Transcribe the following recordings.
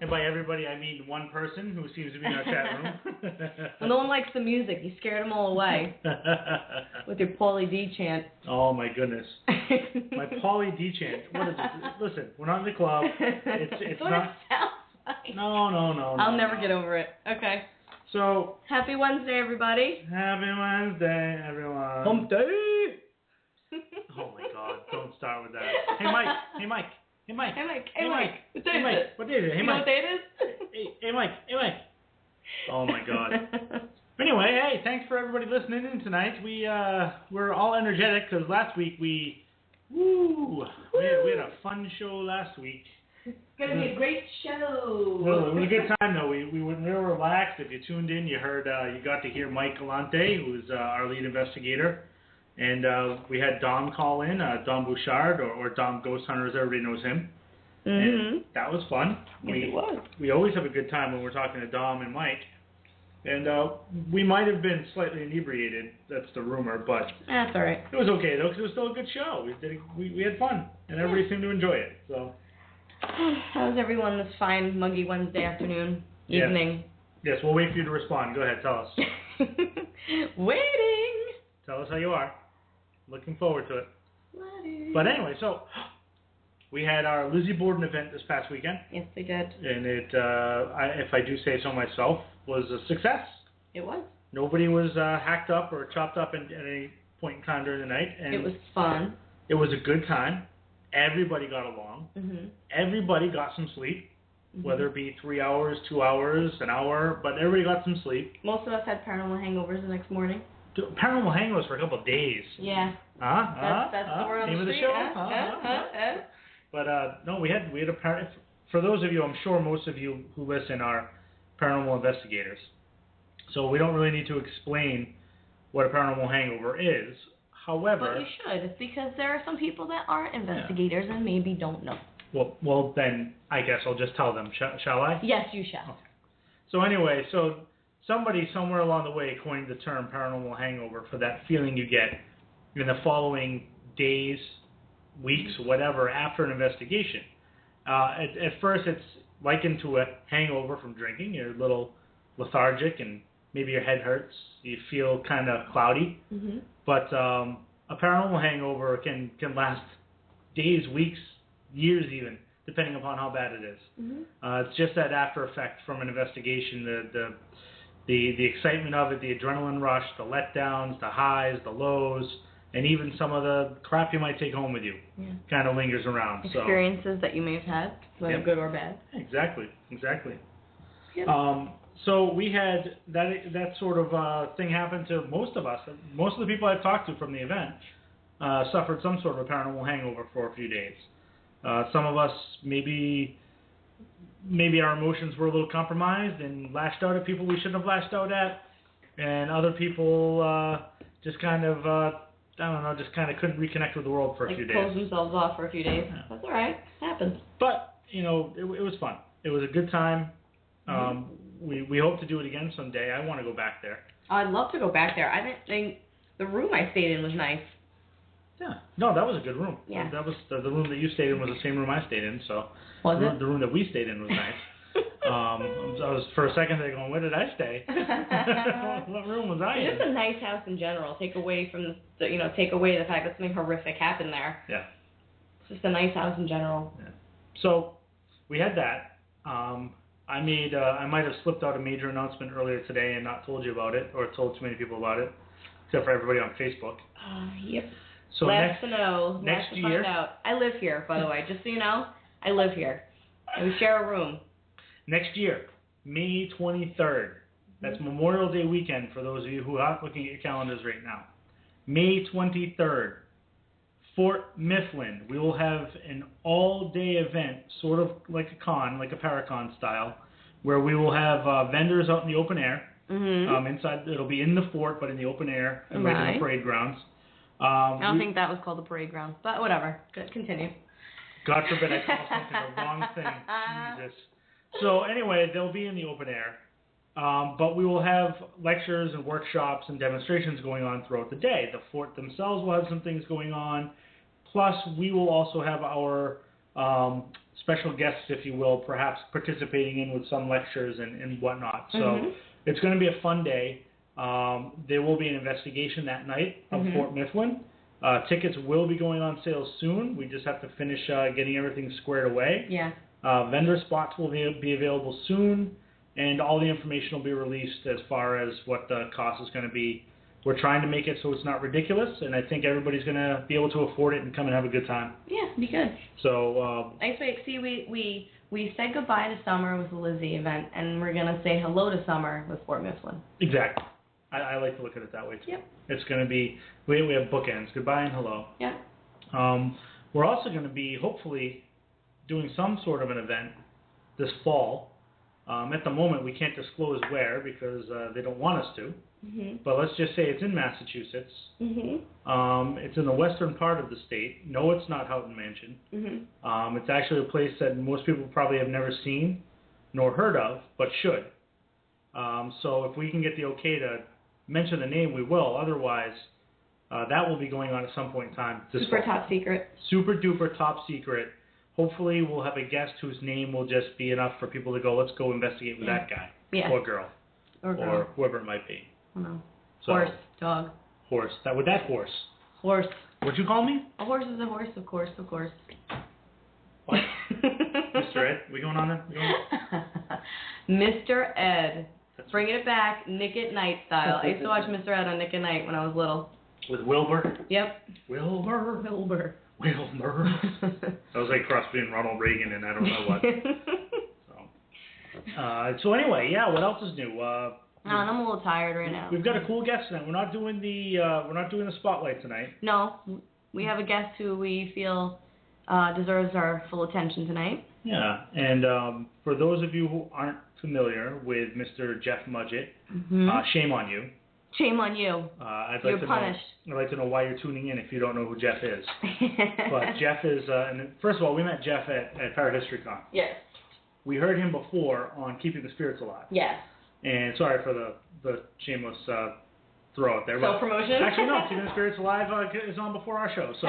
And by everybody, I mean one person who seems to be in our chat room. Well, no one likes the music. You scared them all away with your Pauly D chant. Oh, my goodness. My Pauly D chant. What is it? Listen, we're not in the club. It's what not... it sounds like. No. I'll never get over it. Okay. So... Happy Wednesday, everybody. Happy Wednesday, everyone. Hump day. Oh, my God. Don't start with that. Hey, Mike. Hey, Mike. What day is it? What day is it? Hey, you Mike. know what day it is? Hey, Mike. Oh, my God. Anyway, hey, thanks for everybody listening in tonight. We're all energetic because last week we had a fun show last week. It's going to be a great show. Well, it was a good time, though. We were real relaxed. If you tuned in, you heard, you got to hear Mike Galante, who's our lead investigator. And we had Dom call in, Dom Bouchard, or Dom Ghost Hunter, as everybody knows him. Mm-hmm. And that was fun. Yes, it was. We always have a good time when we're talking to Dom and Mike. And we might have been slightly inebriated. That's the rumor, but that's all right. It was okay, though, because it was still a good show. We had fun, and everybody seemed to enjoy it. So, how's everyone this fine, muggy Wednesday afternoon, evening? Yes, we'll wait for you to respond. Go ahead, tell us. Waiting. Tell us how you are. Looking forward to it. Waiting. But anyway, so we had our Lizzie Borden event this past weekend. Yes, we did. And it, if I do say so myself, was a success. It was. Nobody was hacked up or chopped up at any point in time during the night. And it was fun. It was a good time. Everybody got along. Mm-hmm. Everybody got some sleep, whether it be 3 hours, 2 hours, an hour, but everybody got some sleep. Most of us had paranormal hangovers the next morning. Paranormal hangovers for a couple of days. Yeah. That's the word on name the of the show. show. But no, we had a for those of you, I'm sure most of you who listen are paranormal investigators. So we don't really need to explain what a paranormal hangover is. However, but you should, because there are some people that aren't investigators and maybe don't know. Well, then I guess I'll just tell them. Shall I? Yes, you shall. Okay. So anyway, somebody somewhere along the way coined the term paranormal hangover for that feeling you get in the following days, weeks, whatever, after an investigation. At first, it's likened to a hangover from drinking. You're a little lethargic and maybe your head hurts. You feel kind of cloudy. Mm-hmm. But a paranormal hangover can last days, weeks, years even, depending upon how bad it is. Mm-hmm. It's just that after effect from an investigation, the excitement of it, the adrenaline rush, the letdowns, the highs, the lows, and even some of the crap you might take home with you kind of lingers around. Experiences that you may have had, whether good or bad. Exactly. Yep. So we had that sort of thing happen to most of us. Most of the people I've talked to from the event suffered some sort of a paranormal hangover for a few days. Some of us maybe our emotions were a little compromised and lashed out at people we shouldn't have lashed out at, and other people just kind of couldn't reconnect with the world for a few days. Close themselves off for a few days. Yeah. That's all right. It happens. But it was fun. It was a good time. We hope to do it again someday. I want to go back there. I'd love to go back there. I didn't think the room I stayed in was nice. Yeah. No, that was a good room. Yeah. That was the room that you stayed in was the same room I stayed in. So was it? The room that we stayed in was nice. I was for a second there going, where did I stay? What room was I in? It's just a nice house in general. Take away the fact that something horrific happened there. Yeah. It's just a nice house in general. Yeah. So we had that. I might have slipped out a major announcement earlier today and not told you about it, or told too many people about it, except for everybody on Facebook. Yep. So last to know, next last to year, find out. I live here, by the way. Just so you know, I live here. We share a room. Next year, May 23rd. That's Memorial Day weekend for those of you who aren't looking at your calendars right now. May 23rd, Fort Mifflin. We will have an all-day event, sort of like a con, like a Paracon style, where we will have vendors out in the open air. Mm-hmm. Inside, it'll be in the fort, but in the open air, and right in the parade grounds. I don't think that was called the parade grounds, but whatever. Continue. God forbid I call something the wrong thing. Jesus. So anyway, they'll be in the open air, but we will have lectures and workshops and demonstrations going on throughout the day. The fort themselves will have some things going on. Plus, we will also have our special guests, if you will, perhaps participating in with some lectures and whatnot. So it's going to be a fun day. There will be an investigation that night of Fort Mifflin. Tickets will be going on sale soon. We just have to finish getting everything squared away. Yeah. Vendor spots will be available soon, and all the information will be released as far as what the cost is going to be. We're trying to make it so it's not ridiculous, and I think everybody's going to be able to afford it and come and have a good time. Yeah, be good. So, Next week, see, we said goodbye to summer with the Lizzie event, and we're going to say hello to summer with Fort Mifflin. Exactly. I like to look at it that way, too. Yep. It's going to be, we have bookends, goodbye and hello. Yep. We're also going to be, hopefully, doing some sort of an event this fall. At the moment, we can't disclose where because they don't want us to. But let's just say it's in Massachusetts. It's in the western part of the state. No, it's not Houghton Mansion. It's actually a place that most people probably have never seen nor heard of, but should. So if we can get the okay to mention the name, we will. Otherwise, that will be going on at some point in time. Super top secret. Super duper top secret. Hopefully we'll have a guest whose name will just be enough for people to go, let's go investigate with that guy. Or girl. Or whoever it might be. No. So, horse, dog. Horse. With that horse. Horse. What'd you call me? A horse is a horse, of course, of course. What? Mr. Ed? We going on there? Mr. Ed. Bringing it back, Nick at Night style. I used to watch Mr. Ed on Nick at Night when I was little. With Wilbur? Yep. Wilbur. That was like cross between Ronald Reagan and I don't know what. So anyway, yeah. What else is new? I'm a little tired right now. We've got a cool guest tonight. We're not doing the spotlight tonight. No, we have a guest who we feel deserves our full attention tonight. Yeah, and for those of you who aren't familiar with Mr. Jeff Mudgett, shame on you. Shame on you. You're punished. I'd like to know why you're tuning in if you don't know who Jeff is. But Jeff is, and first of all, we met Jeff at Parahistorycon. Yes. We heard him before on Keeping the Spirits Alive. Yes. And sorry for the shameless throw out there. Self-promotion? Actually, no, Keeping the Spirits Alive is on before our show. So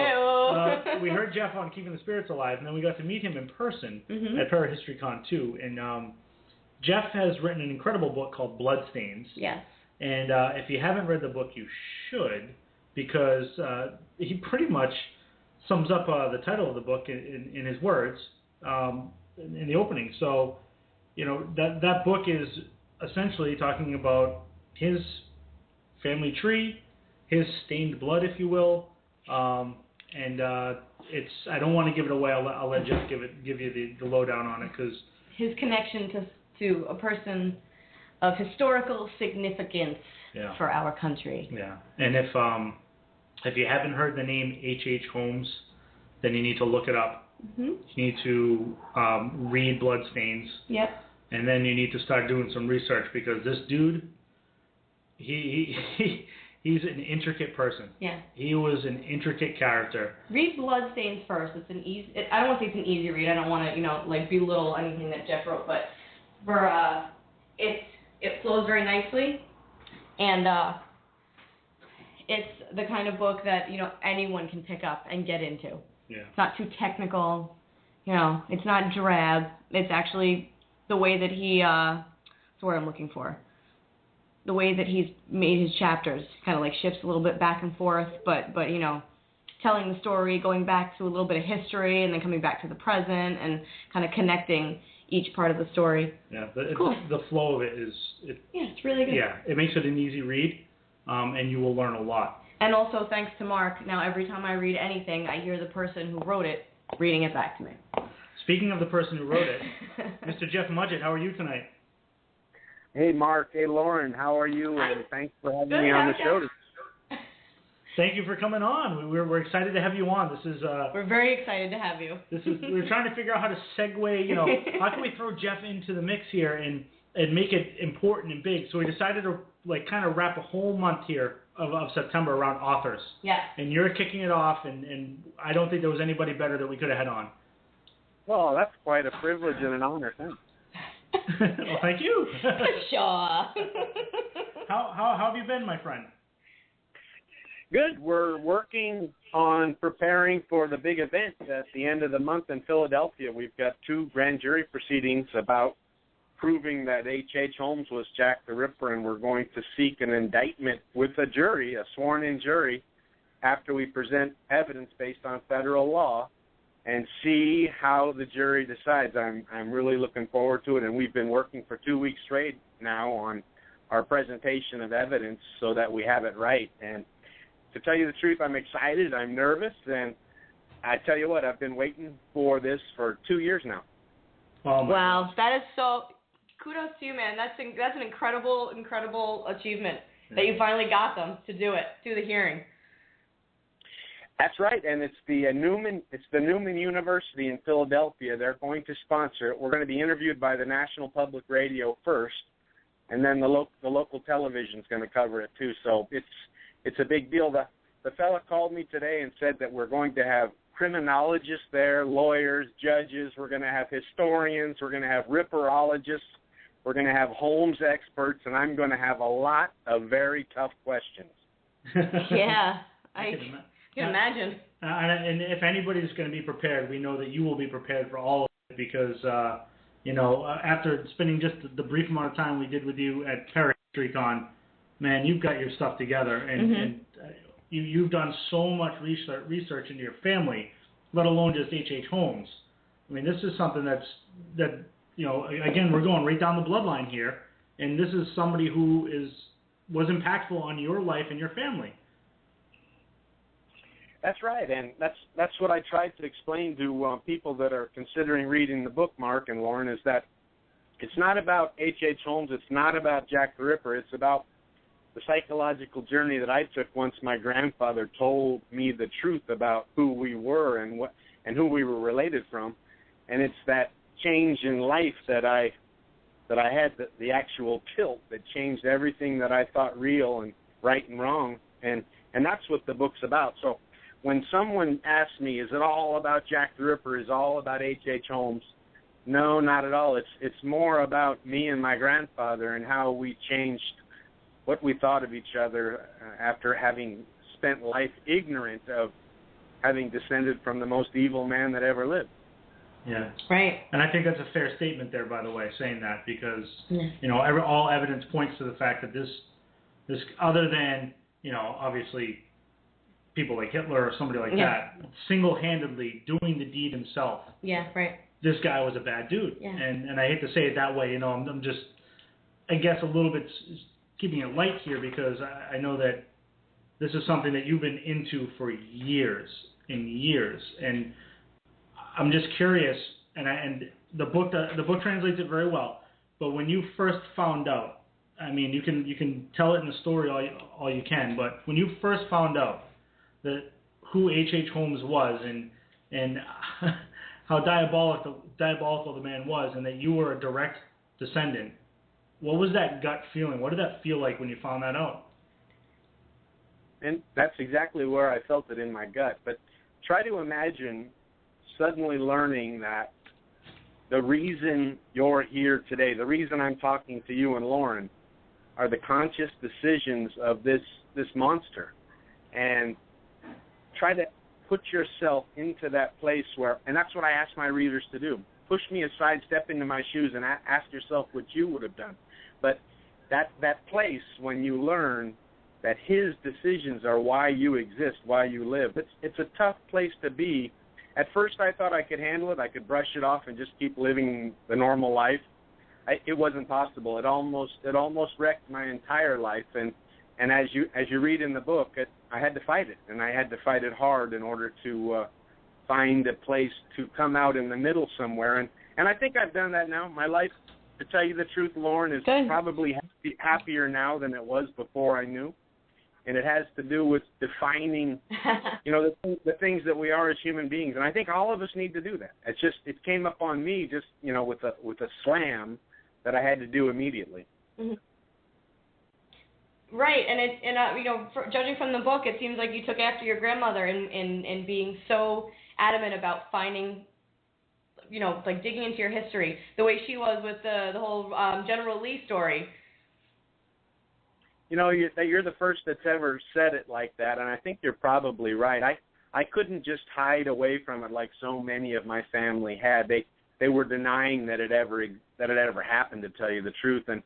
we heard Jeff on Keeping the Spirits Alive, and then we got to meet him in person at Parahistorycon too. And Jeff has written an incredible book called Bloodstains. Yes. And if you haven't read the book, you should, because he pretty much sums up the title of the book in his words in the opening. So, you know, that book is essentially talking about his family tree, his stained blood, if you will, and it's. I don't want to give it away. I'll let Jeff give you the lowdown on it, because his connection to a person of historical significance for our country. Yeah, and if you haven't heard the name H.H. Holmes, then you need to look it up. You need to read Bloodstains. Yep. And then you need to start doing some research, because this dude, he's an intricate person. Yeah. He was an intricate character. Read Bloodstains first. It's an easy. I don't want to say it's an easy read. I don't want to like belittle anything that Jeff wrote, but it flows very nicely, and it's the kind of book that anyone can pick up and get into. Yeah. It's not too technical. It's not drab. It's actually the way that he. That's what I'm looking for. The way that he's made his chapters kind of like shifts a little bit back and forth, but telling the story, going back to a little bit of history, and then coming back to the present, and kind of connecting each part of the story. Yeah, cool. The flow of it is... it's really good. Yeah, it makes it an easy read, and you will learn a lot. And also, thanks to Marc, now every time I read anything, I hear the person who wrote it reading it back to me. Speaking of the person who wrote it, Mr. Jeff Mudgett, how are you tonight? Hey, Marc. Hey, Lauren. How are you? Hi. And thanks for having me on the show. Thank you for coming on. We're excited to have you on. This is we're very excited to have you. We're trying to figure out how to segue. How can we throw Jeff into the mix here and make it important and big? So we decided to kind of wrap a whole month here of September around authors. Yeah. And you're kicking it off, and I don't think there was anybody better that we could have had on. Well, that's quite a privilege and an honor. Thanks. Well, thank you. Sure. How have you been, my friend? Good. We're working on preparing for the big event at the end of the month in Philadelphia. We've got 2 grand jury proceedings about proving that H.H. Holmes was Jack the Ripper, and we're going to seek an indictment with a jury, a sworn-in jury, after we present evidence based on federal law and see how the jury decides. I'm really looking forward to it, and we've been working for 2 weeks straight now on our presentation of evidence so that we have it right. And to tell you the truth, I'm excited, I'm nervous, and I tell you what, I've been waiting for this for 2 years now. Oh my Wow, gosh. that is so, kudos to you, man. That's an incredible achievement that you finally got them to do the hearing. That's right, and it's the Newman University in Philadelphia. They're going to sponsor it. We're going to be interviewed by the National Public Radio first, and then the local television is going to cover it too. So it's a big deal. The fella called me today and said that we're going to have criminologists there, lawyers, judges. We're going to have historians. We're going to have ripperologists. We're going to have Holmes experts, and I'm going to have a lot of very tough questions. Yeah, I can imagine. And if anybody's going to be prepared, we know that you will be prepared for all of it because, after spending just the brief amount of time we did with you at ParaHistoryCon, man, you've got your stuff together, and you've done so much research into your family, let alone just H.H. Holmes. I mean, this is something that again, we're going right down the bloodline here, and this is somebody who was impactful on your life and your family. That's right, and that's what I tried to explain to people that are considering reading the book, Mark and Lauren, is that it's not about H.H. Holmes, it's not about Jack the Ripper, it's about the psychological journey that I took once my grandfather told me the truth about who we were and who we were related from, and it's that change in life that I had, the actual tilt that changed everything that I thought real and right and wrong, and that's what the book's about. So when someone asks me, is it all about Jack the Ripper, is it all about H.H. Holmes? No, not at all. It's more about me and my grandfather and how we changed what we thought of each other after having spent life ignorant of having descended from the most evil man that ever lived. Yeah. Right. And I think that's a fair statement there, by the way, saying that, because all evidence points to the fact that this other than obviously people like Hitler or somebody like that, single-handedly doing the deed himself. Yeah. Right. This guy was a bad dude. Yeah. And I hate to say it that way. I'm just, I guess, a little bit keeping it light here because I know that this is something that you've been into for years and years, and I'm just curious. And the book translates it very well. But when you first found out, I mean, you can tell it in the story all you can. But when you first found out that who H.H. Holmes was and how diabolical the man was, and that you were a direct descendant, what was that gut feeling? What did that feel like when you found that out? And that's exactly where I felt it in my gut. But try to imagine suddenly learning that the reason you're here today, the reason I'm talking to you and Lauren, are the conscious decisions of this monster. And try to put yourself into that place where, and that's what I ask my readers to do. Push me aside, step into my shoes, and ask yourself what you would have done. But that place when you learn that his decisions are why you exist, why you live, it's a tough place to be. At first I thought I could handle it. I could brush it off and just keep living the normal life. It wasn't possible. It almost wrecked my entire life. And as you read in the book, I had to fight it, and I had to fight it hard in order to find a place to come out in the middle somewhere. And I think I've done that now. My life, to tell you the truth, Lauren, is probably happier now than it was before I knew. And it has to do with defining, the things that we are as human beings. And I think all of us need to do that. It came up on me just, with a slam that I had to do immediately. Mm-hmm. Right, judging from the book, it seems like you took after your grandmother in being so adamant about finding, like digging into your history, the way she was with the whole General Lee story. you're the first that's ever said it like that, and I think you're probably right. I couldn't just hide away from it like so many of my family had. They were denying that it ever happened, to tell you the truth. And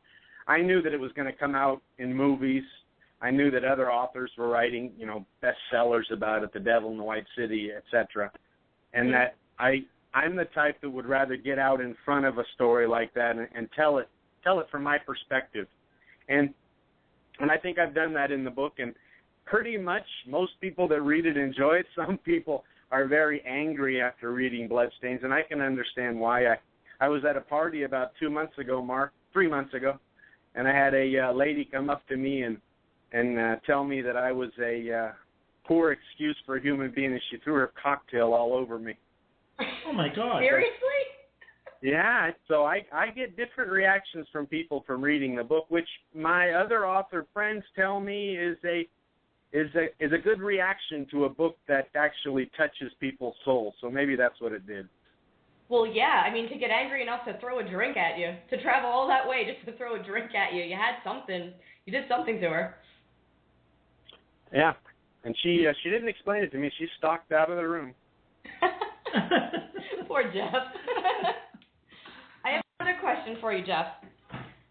I knew that it was going to come out in movies. I knew that other authors were writing, bestsellers about it, The Devil in the White City, etc. And that I'm the type that would rather get out in front of a story like that and tell it from my perspective. And I think I've done that in the book, and pretty much most people that read it enjoy it. Some people are very angry after reading Bloodstains, and I can understand why. I was at a party about 2 months ago, Mark, 3 months ago, and I had a lady come up to me and tell me that I was a poor excuse for a human being, and she threw her cocktail all over me. Oh, my God. Seriously? Yeah, so I get different reactions from people from reading the book, which my other author friends tell me is a good reaction to a book that actually touches people's souls. So maybe that's what it did. Well, yeah. I mean, to get angry enough to throw a drink at you, to travel all that way just to throw a drink at you, you had something. You did something to her. Yeah, and she didn't explain it to me. She stalked out of the room. Poor Jeff. I have another question for you, Jeff.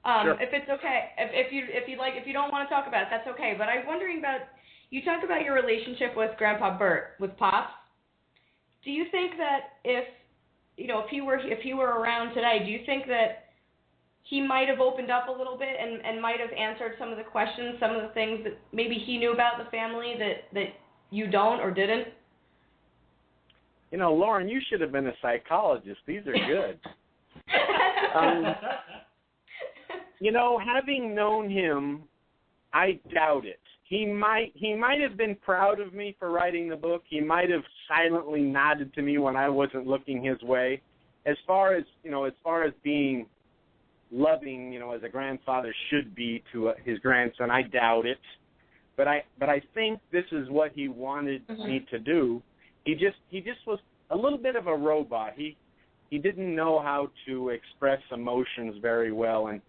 Sure. If it's okay, if you don't want to talk about it, that's okay. But I'm wondering about, you talked about your relationship with Grandpa Bert, with Pops. Do you think that if he were around today, do you think that he might have opened up a little bit and might have answered some of the questions, some of the things that maybe he knew about the family that you don't or didn't? Lauren, you should have been a psychologist. These are good. Having known him, I doubt it. He might have been proud of me for writing the book. He might have silently nodded to me when I wasn't looking his way. As far as being loving, as a grandfather should be to his grandson, I doubt it. But I think this is what he wanted me to do. He just was a little bit of a robot. He didn't know how to express emotions very well, and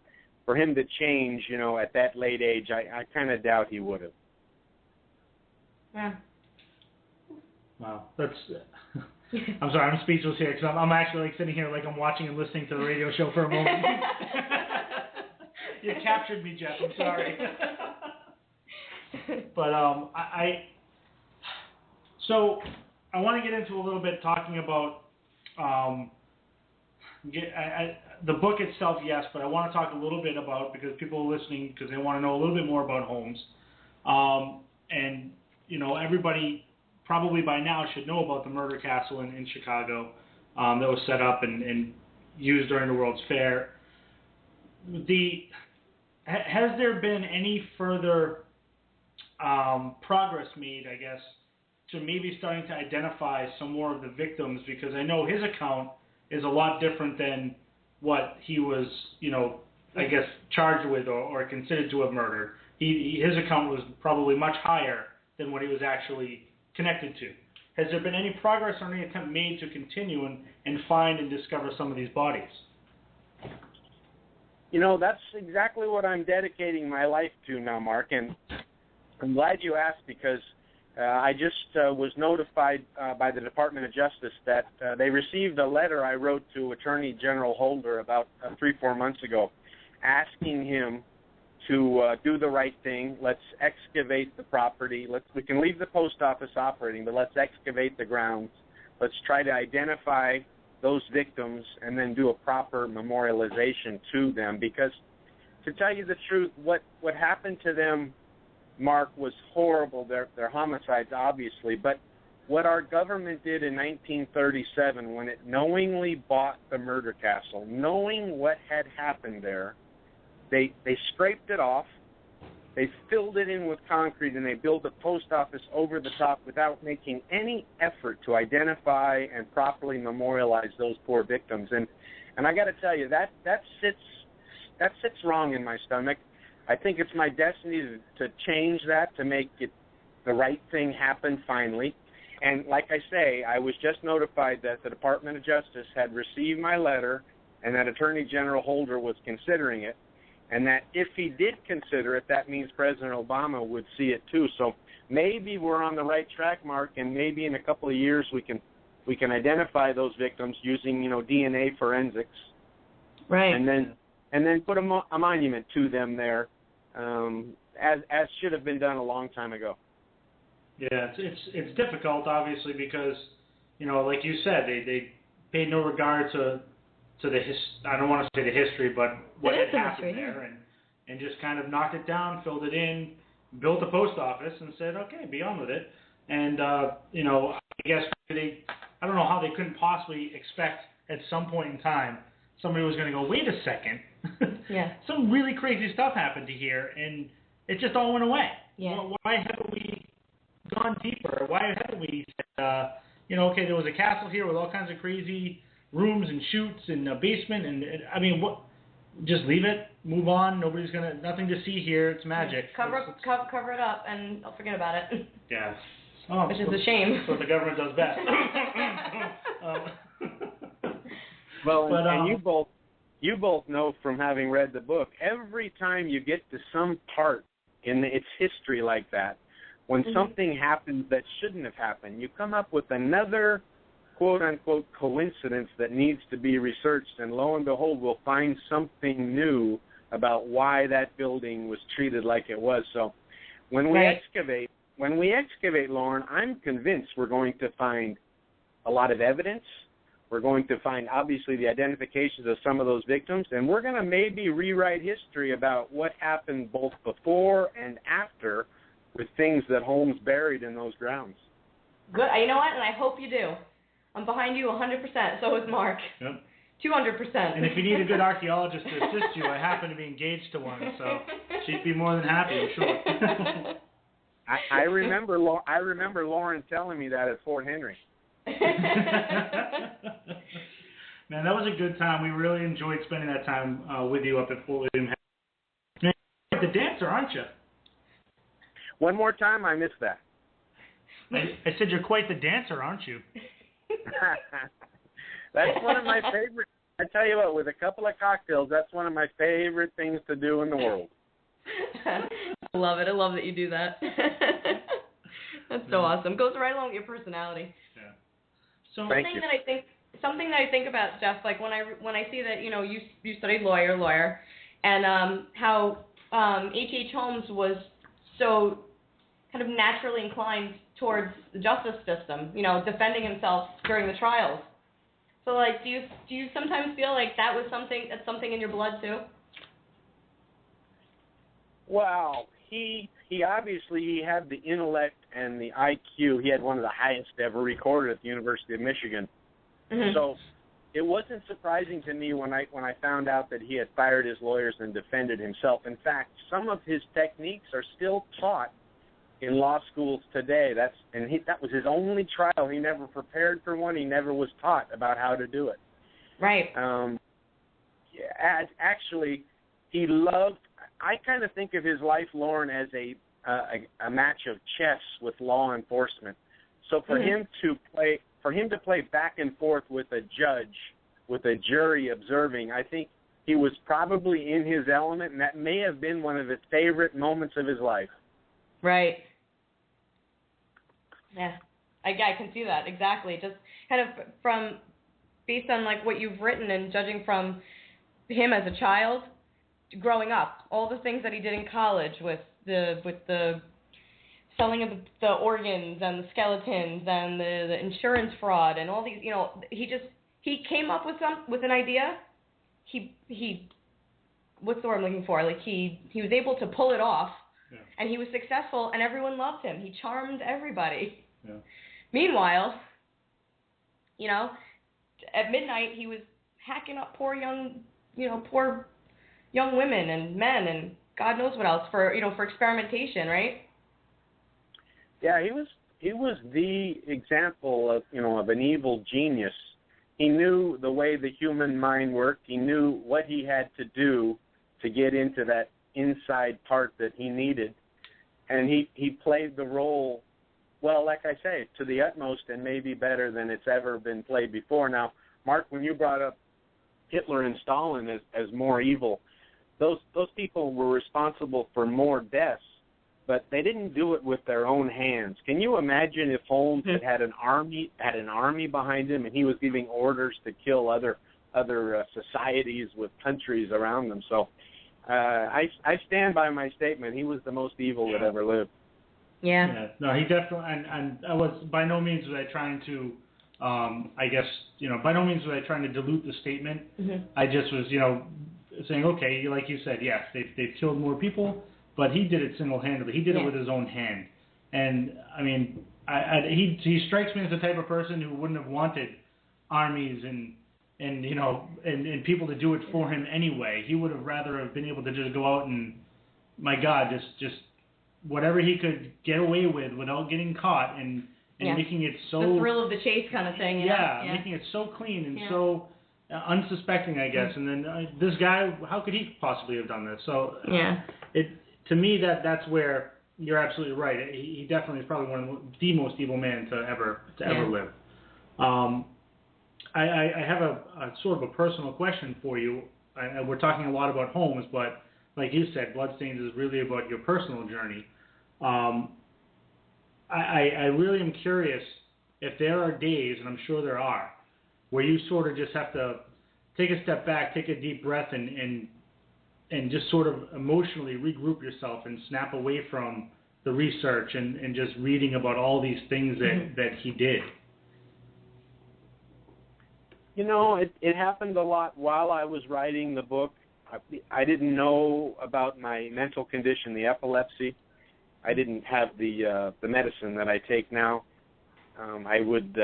for him to change, at that late age, I kind of doubt he would have. Yeah. Wow, that's. I'm sorry, I'm speechless here because I'm actually sitting here like I'm watching and listening to the radio show for a moment. You captured me, Jeff. I'm sorry. But so I want to get into a little bit talking about the book itself, yes, but I want to talk a little bit about, because people are listening because they want to know a little bit more about Holmes. And, everybody probably by now should know about the murder castle in Chicago that was set up and used during the World's Fair. Has there been any further progress made, I guess, to maybe starting to identify some more of the victims? Because I know his account is a lot different than what he was, I guess, charged with or considered to have murdered. His account was probably much higher than what he was actually connected to. Has there been any progress or any attempt made to continue and find and discover some of these bodies? That's exactly what I'm dedicating my life to now, Mark, and I'm glad you asked, because I just was notified by the Department of Justice that they received a letter I wrote to Attorney General Holder about 3-4 months ago, asking him to do the right thing. Let's excavate the property. We can leave the post office operating, but let's excavate the grounds. Let's try to identify those victims and then do a proper memorialization to them. Because to tell you the truth, what happened to them, Mark, was horrible. They're homicides, obviously, but what our government did in 1937 when it knowingly bought the murder castle, knowing what had happened there, they scraped it off, they filled it in with concrete, and they built a post office over the top without making any effort to identify and properly memorialize those poor victims. And I got to tell you, that sits wrong in my stomach. I think it's my destiny to change that, to make it the right thing happen finally. And like I say, I was just notified that the Department of Justice had received my letter and that Attorney General Holder was considering it. and that if he did consider it, that means President Obama would see it too. So maybe we're on the right track, Mark, and maybe in a couple of years we can identify those victims using, DNA forensics, right? And then put a monument to them there, as should have been done a long time ago. Yeah, it's difficult, obviously, because like you said, they paid no regard to the I don't want to say the history, but what had happened there, and just kind of knocked it down, filled it in, built a post office, and said, okay, be on with it. And I guess I don't know how they couldn't possibly expect at some point in time somebody was going to go, wait a second, yeah, some really crazy stuff happened here, and it just all went away. Yeah. Why haven't we gone deeper? Why haven't we said, okay, there was a castle here with all kinds of crazy rooms and chutes and a basement, and I mean, what? Just leave it, move on. Nothing to see here. It's magic. Cover it up, and I'll forget about it. Yeah. Oh, which is a shame. That's what the government does best. Well, and you both know from having read the book, every time you get to some part in its history like that, when something happens that shouldn't have happened, you come up with another quote-unquote coincidence that needs to be researched, and lo and behold, we'll find something new about why that building was treated like it was. So when we excavate, Lauren, I'm convinced we're going to find a lot of evidence. We're going to find, obviously, the identifications of some of those victims, and we're going to maybe rewrite history about what happened both before and after with things that Holmes buried in those grounds. Good. You know what? And I hope you do. I'm behind you 100%. So is Mark. Yep. 200%. And if you need a good archaeologist to assist you, I happen to be engaged to one, so she'd be more than happy, I'm sure. I remember Lauren telling me that at Fort Henry. Man, that was a good time. We really enjoyed spending that time with you up at Fort William. Man, you're the dancer, aren't you? One more time, I missed that. I said you're quite the dancer, aren't you? That's one of my favorite. I tell you what, with a couple of cocktails, that's one of my favorite things to do in the world. I love it. I love that you do that. That's so awesome. Goes right along with your personality. Yeah. So something that I think about, Jeff, like when I see that you studied lawyer, and how H.H. Holmes was so kind of naturally inclined towards the justice system, defending himself during the trials. So, like, do you sometimes feel like that's something in your blood too? Well, he obviously had the intellect and the IQ. He had one of the highest ever recorded at the University of Michigan. Mm-hmm. So it wasn't surprising to me when I found out that he had fired his lawyers and defended himself. In fact, some of his techniques are still taught in law schools today. That was his only trial. He never prepared for one. He never was taught about how to do it. Right. Actually, he loved. I kind of think of his life, Lauren, as a match of chess with law enforcement. So for him to play back and forth with a judge, with a jury observing, I think he was probably in his element, and that may have been one of his favorite moments of his life. Right. Yeah, I can see that exactly. Just kind of based on like what you've written and judging from him as a child, growing up, all the things that he did in college with the selling of the organs and the skeletons and the insurance fraud and all these, he came up with an idea. He what's the word I'm looking for? Like he was able to pull it off. Yeah. And he was successful, and everyone loved him. He charmed everybody. Yeah. Meanwhile, at midnight he was hacking up poor young women and men and God knows what else for experimentation, right? Yeah, he was the example of an evil genius. He knew the way the human mind worked. He knew what he had to do to get into that inside part that he needed, and he played the role, well, like I say, to the utmost and maybe better than it's ever been played before. Now, Mark, when you brought up Hitler and Stalin as more evil, those people were responsible for more deaths, but they didn't do it with their own hands. Can you imagine if Holmes had an army behind him, and he was giving orders to kill other societies with countries around them? So I stand by my statement. He was the most evil that ever lived. Yeah. No, he definitely, and I was, by no means was I trying to, by no means was I trying to dilute the statement. Mm-hmm. I just was, saying, okay, like you said, yes, they've killed more people, but he did it single-handedly. He did it with his own hand. And, I mean, he strikes me as the type of person who wouldn't have wanted armies and people to do it for him anyway. He would have rather have been able to just go out and, my God, just whatever he could get away with without getting caught and making it so... The thrill of the chase kind of thing, making it so clean and so unsuspecting, I guess. And then this guy, how could he possibly have done this? So to me, that's where you're absolutely right. He definitely is probably one of the most evil men to ever live. I have a sort of a personal question for you. We're talking a lot about Holmes, but like you said, Bloodstains is really about your personal journey. I really am curious if there are days, and I'm sure there are, where you sort of just have to take a step back, take a deep breath, and just sort of emotionally regroup yourself and snap away from the research and just reading about all these things that he did. It happened a lot while I was writing the book. I didn't know about my mental condition, the epilepsy. I didn't have the medicine that I take now. I would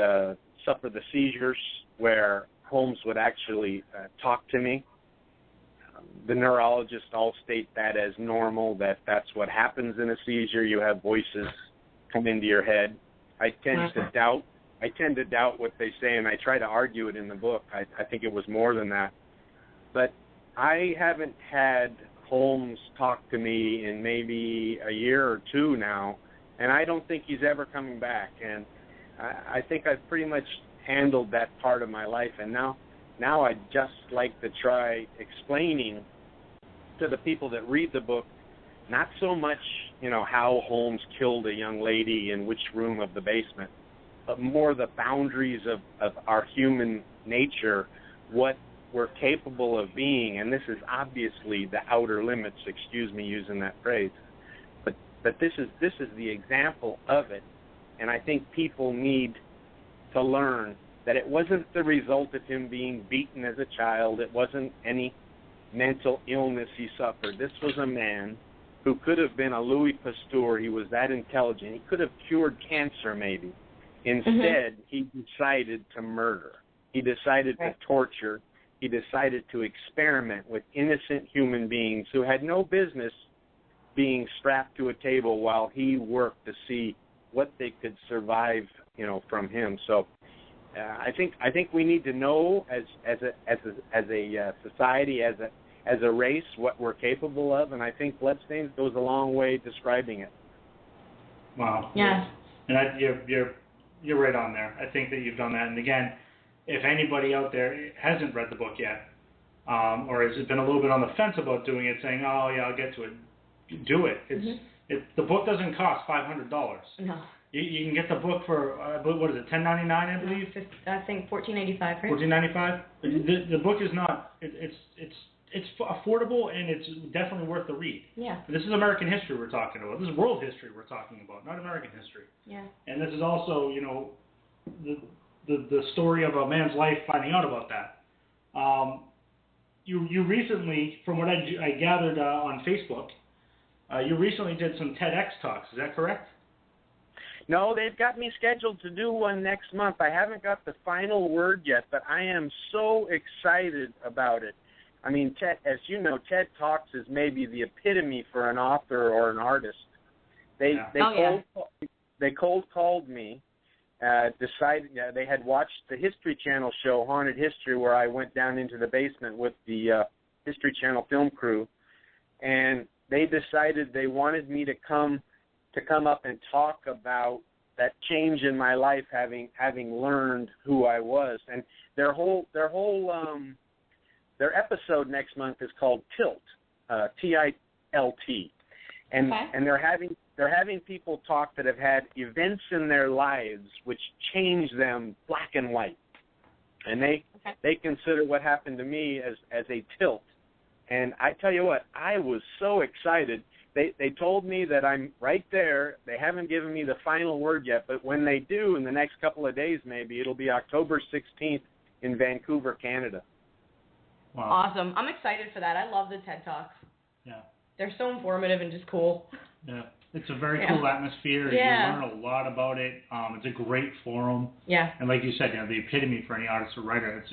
suffer the seizures where Holmes would actually talk to me. The neurologists all state that as normal, that's what happens in a seizure. You have voices come into your head. I tend to doubt what they say, and I try to argue it in the book. I think it was more than that. But I haven't had Holmes talk to me in maybe a year or two now, and I don't think he's ever coming back. And I think I've pretty much handled that part of my life, and now I'd just like to try explaining to the people that read the book, not so much, how Holmes killed a young lady in which room of the basement, but more the boundaries of our human nature, what we're capable of being. And this is obviously the outer limits, excuse me using that phrase, but this is the example of it. And I think people need to learn that it wasn't the result of him being beaten as a child. It wasn't any mental illness he suffered. This was a man who could have been a Louis Pasteur. He was that intelligent. He could have cured cancer maybe. Instead, he decided to murder. He decided to torture. He decided to experiment with innocent human beings who had no business being strapped to a table while he worked to see what they could survive, from him. So I think we need to know as a society, as a race, what we're capable of, and I think Bloodstains goes a long way describing it. Wow. Yeah. And you're right on there. I think that you've done that. And again, if anybody out there hasn't read the book yet, or has been a little bit on the fence about doing it, saying, "Oh yeah, I'll get to it," do it. The book doesn't cost $500. No. You can get the book for what is it, $10.99, I believe? I think $14.85, right? $14.95. The book is not. It's affordable, and it's definitely worth the read. Yeah. But this is American history we're talking about. This is world history we're talking about, not American history. Yeah. And this is also, the story of a man's life finding out about that. You recently, from what I gathered on Facebook, you recently did some TEDx talks. Is that correct? No, they've got me scheduled to do one next month. I haven't got the final word yet, but I am so excited about it. I mean, TED, as you know, TED Talks is maybe the epitome for an author or an artist. They cold called me, decided they had watched the History Channel show Haunted History, where I went down into the basement with the History Channel film crew, and they decided they wanted me to come up and talk about that change in my life, having learned who I was. And their episode next month is called Tilt, TILT, and Okay. and they're having people talk that have had events in their lives which change them black and white, and they consider what happened to me as a tilt. And I tell you what, I was so excited. They told me that I'm right there. They haven't given me the final word yet, but when they do, in the next couple of days maybe, it'll be October 16th in Vancouver, Canada. Wow. Awesome. I'm excited for that. I love the TED Talks. Yeah. They're so informative and just cool. Yeah. It's a very cool atmosphere. Yeah. You learn a lot about it. It's a great forum. Yeah. And like you said, the epitome for any artist or writer.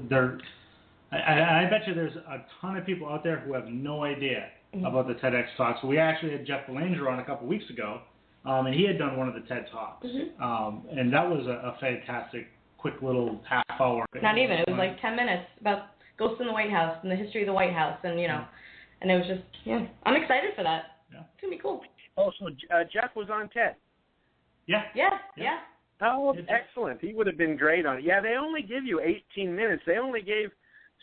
They're. I bet you there's a ton of people out there who have no idea about the TEDx Talks. We actually had Jeff Belanger on a couple weeks ago, and he had done one of the TED Talks. And that was a fantastic, quick little half hour. Not even. It was like 10 minutes about ghosts in the White House and the history of the White House. And, and it was just, I'm excited for that. Yeah. It's going to be cool. Oh, so Jeff was on TED. Yeah. Yeah. Oh, excellent. He would have been great on it. Yeah, they only give you 18 minutes. They only gave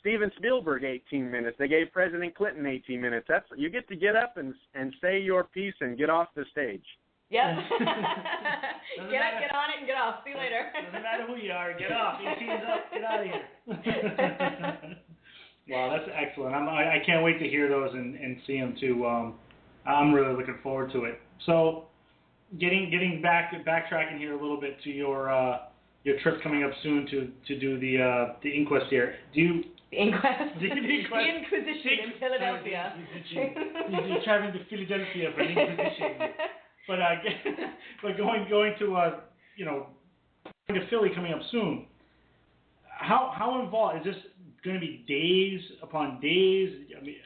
Steven Spielberg 18 minutes. They gave President Clinton 18 minutes. You get to get up and say your piece and get off the stage. Yeah. Get on it and get off. See you later. Doesn't matter who you are. Get off. 18's up. Get out of here. Wow, that's excellent. I can't wait to hear those and see them too. I'm really looking forward to it. So, getting backtracking here a little bit to your trip coming up soon to do the inquest here. The Inquisition in Philadelphia. You're traveling to Philadelphia for an Inquisition. But going to Philly coming up soon. How involved is this going to be? Days upon days? I mean,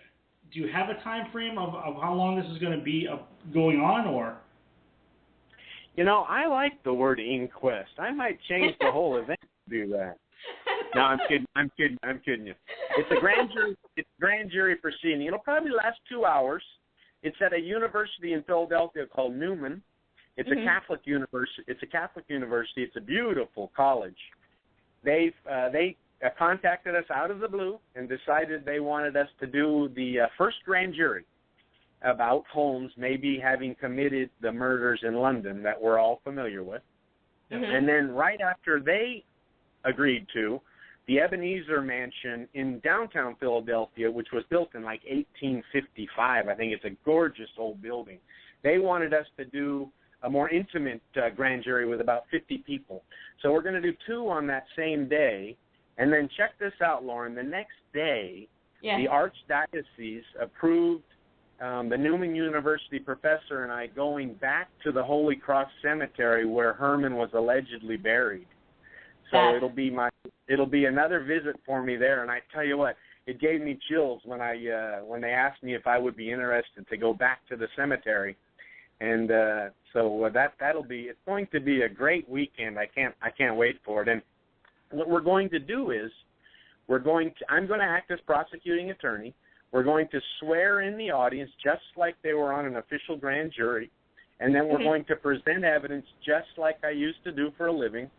do you have a time frame of how long this is going to be going on, or? I like the word inquest. I might change the whole event to do that. No, I'm kidding you. It's a grand jury proceeding. It'll probably last 2 hours. It's at a university in Philadelphia called Newman. It's a Catholic university. It's a beautiful college. They contacted us out of the blue and decided they wanted us to do the first grand jury about Holmes maybe having committed the murders in London that we're all familiar with. And then right after they agreed to, the Ebenezer Mansion in downtown Philadelphia, which was built in like 1855. I think it's a gorgeous old building. They wanted us to do a more intimate grand jury with about 50 people. So we're going to do 2 on that same day. And then check this out, Lauren. The next day, the Archdiocese approved the Newman University professor and I going back to the Holy Cross Cemetery where Herman was allegedly buried. So it'll be another visit for me there, and I tell you what, it gave me chills when they asked me if I would be interested to go back to the cemetery, and so it's going to be a great weekend. I can't wait for it. And what we're going to do is I'm going to act as prosecuting attorney. We're going to swear in the audience just like they were on an official grand jury, and then we're going to present evidence just like I used to do for a living.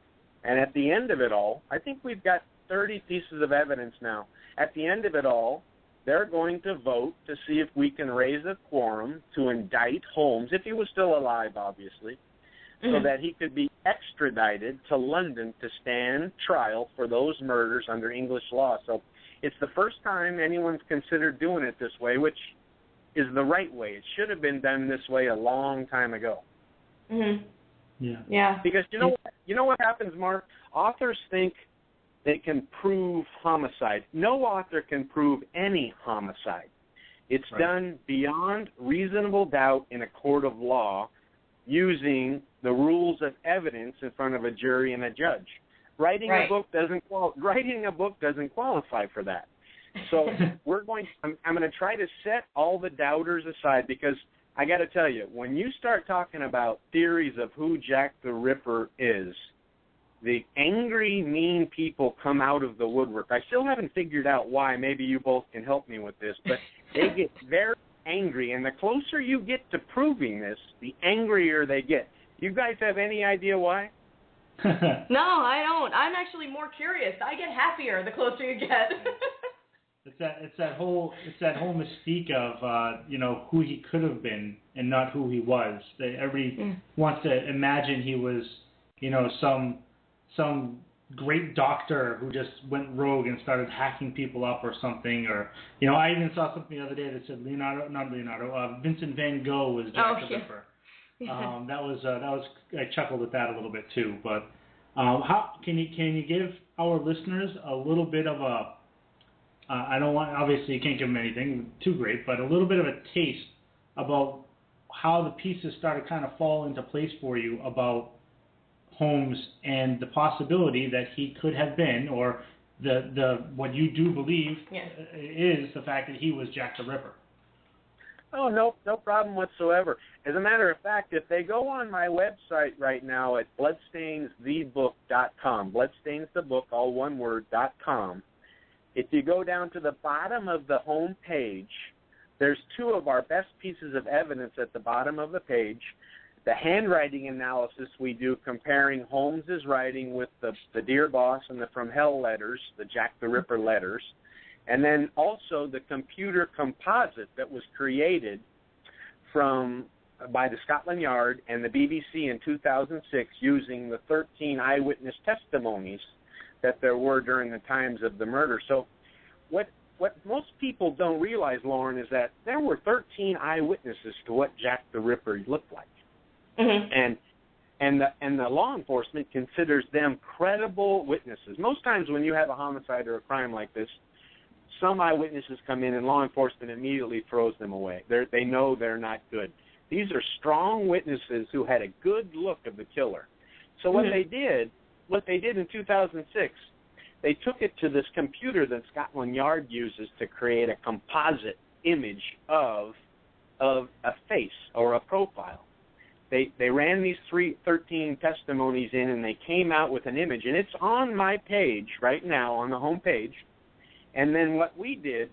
And at the end of it all, I think we've got 30 pieces of evidence now. At the end of it all, they're going to vote to see if we can raise a quorum to indict Holmes, if he was still alive, obviously, so that he could be extradited to London to stand trial for those murders under English law. So it's the first time anyone's considered doing it this way, which is the right way. It should have been done this way a long time ago. Yeah. Because you know what happens, Mark? Authors think they can prove homicide. No author can prove any homicide. It's done beyond reasonable doubt in a court of law using the rules of evidence in front of a jury and a judge. Writing a book doesn't qualify for that. So I'm going to try to set all the doubters aside, because I got to tell you, when you start talking about theories of who Jack the Ripper is, the angry, mean people come out of the woodwork. I still haven't figured out why. Maybe you both can help me with this, but they get very angry, and the closer you get to proving this, the angrier they get. You guys have any idea why? No, I don't. I'm actually more curious. I get happier the closer you get. It's that whole mystique of who he could have been and not who he was. Everybody wants to imagine he was some great doctor who just went rogue and started hacking people up or something. Or I even saw something the other day that said Vincent Van Gogh was Jack the Ripper. Yeah. That was I chuckled at that a little bit too. But how can you give our listeners a little bit of a obviously you can't give them anything too great, but a little bit of a taste about how the pieces started kind of fall into place for you about Holmes and the possibility that he could have been, or the what you do believe is the fact that he was Jack the Ripper. Oh, no problem whatsoever. As a matter of fact, if they go on my website right now at bloodstainsthebook.com, bloodstains the book, all one word, .com, if you go down to the bottom of the home page, there's two of our best pieces of evidence at the bottom of the page. The handwriting analysis we do comparing Holmes' writing with the Dear Boss and the From Hell letters, the Jack the Ripper letters, and then also the computer composite that was created by the Scotland Yard and the BBC in 2006 using the 13 eyewitness testimonies that there were during the times of the murder. So what most people don't realize, Lauren, is that there were 13 eyewitnesses to what Jack the Ripper looked like. Mm-hmm. And the law enforcement considers them credible witnesses. Most times when you have a homicide or a crime like this, some eyewitnesses come in and law enforcement immediately throws them away. They know they're not good. These are strong witnesses who had a good look of the killer. So what they did in 2006, they took it to this computer that Scotland Yard uses to create a composite image of a face or a profile. They ran these 13 testimonies in, and they came out with an image. And it's on my page right now, on the home page. And then what we did,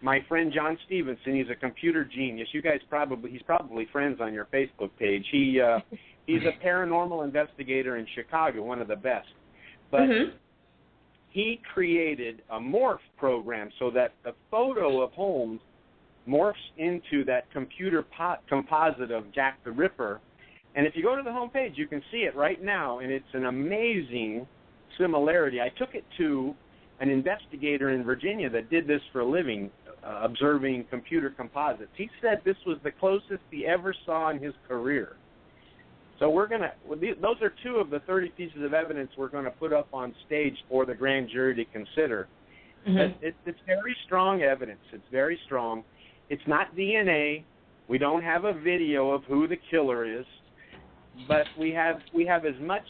my friend John Stevenson, he's a computer genius. He's probably friends on your Facebook page. He's a paranormal investigator in Chicago, one of the best. But he created a morph program so that the photo of Holmes morphs into that computer composite of Jack the Ripper. And if you go to the home page, you can see it right now, and it's an amazing similarity. I took it to an investigator in Virginia that did this for a living, observing computer composites. He said this was the closest he ever saw in his career. So those are two of the 30 pieces of evidence we're going to put up on stage for the grand jury to consider. It's very strong evidence. It's very strong. It's not DNA. We don't have a video of who the killer is, but we have as much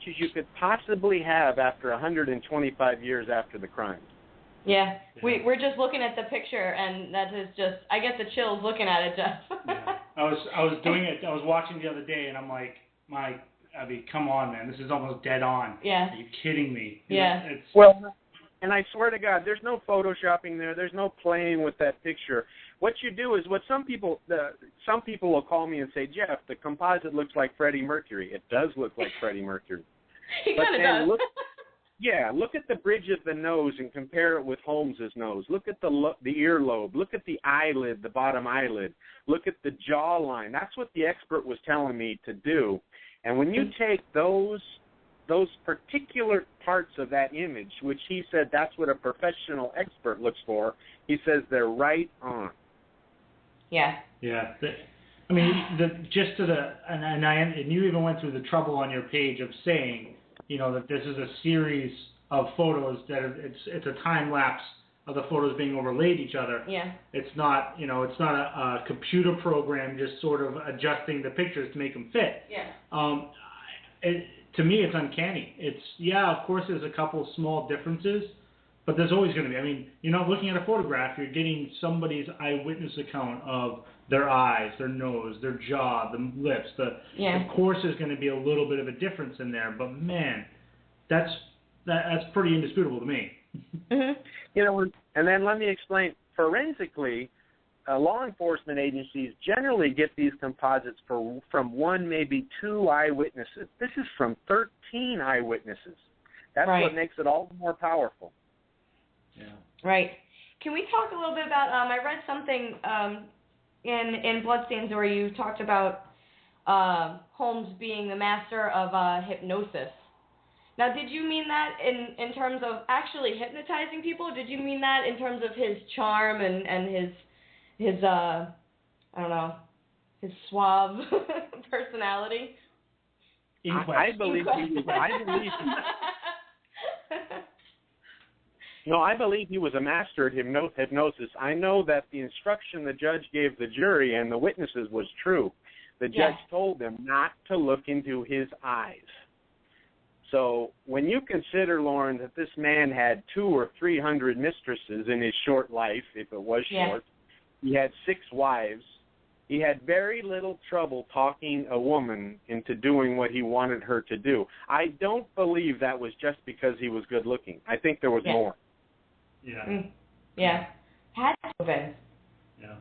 as you could possibly have after 125 years after the crime. Yeah, we're just looking at the picture, and that is just, I get the chills looking at it, Jeff. I was watching the other day, and I'm like, come on, man, this is almost dead on. Yeah. Are you kidding me? Yeah. And I swear to God, there's no photoshopping there. There's no playing with that picture. What you do is what some people will call me and say, Jeff, the composite looks like Freddie Mercury. It does look like Freddie Mercury. He kind of does. Look at the bridge of the nose and compare it with Holmes's nose. Look at the earlobe. Look at the eyelid, the bottom eyelid. Look at the jawline. That's what the expert was telling me to do. And when you take those particular parts of that image, which he said that's what a professional expert looks for, he says they're right on. Yeah. Yeah. And you even went through the trouble on your page of saying, that this is a series of photos that it's a time lapse of the photos being overlaid each other. Yeah. It's not, it's not a computer program just sort of adjusting the pictures to make them fit. Yeah. To me, it's uncanny. Of course, there's a couple small differences, but there's always going to be. You're not looking at a photograph. You're getting somebody's eyewitness account of their eyes, their nose, their jaw, the lips. Of course, there's going to be a little bit of a difference in there, but man, that's pretty indisputable to me. And then let me explain. Forensically, law enforcement agencies generally get these composites from one, maybe two eyewitnesses. This is from 13 eyewitnesses. That's right. What makes it all the more powerful. Yeah. Right. Can we talk a little bit about, I read something in Bloodstains where you talked about Holmes being the master of hypnosis. Now, did you mean that in terms of actually hypnotizing people? Or did you mean that in terms of his charm and his I don't know, his suave personality? I believe he was a master at hypnosis. I know that the instruction the judge gave the jury and the witnesses was true. The judge told them not to look into his eyes. So when you consider, Lauren, that this man had 200 or 300 mistresses in his short life, if it was short, he had 6 wives, he had very little trouble talking a woman into doing what he wanted her to do. I don't believe that was just because he was good looking. I think there was more. Yeah. Yeah. Had to have been. Yeah.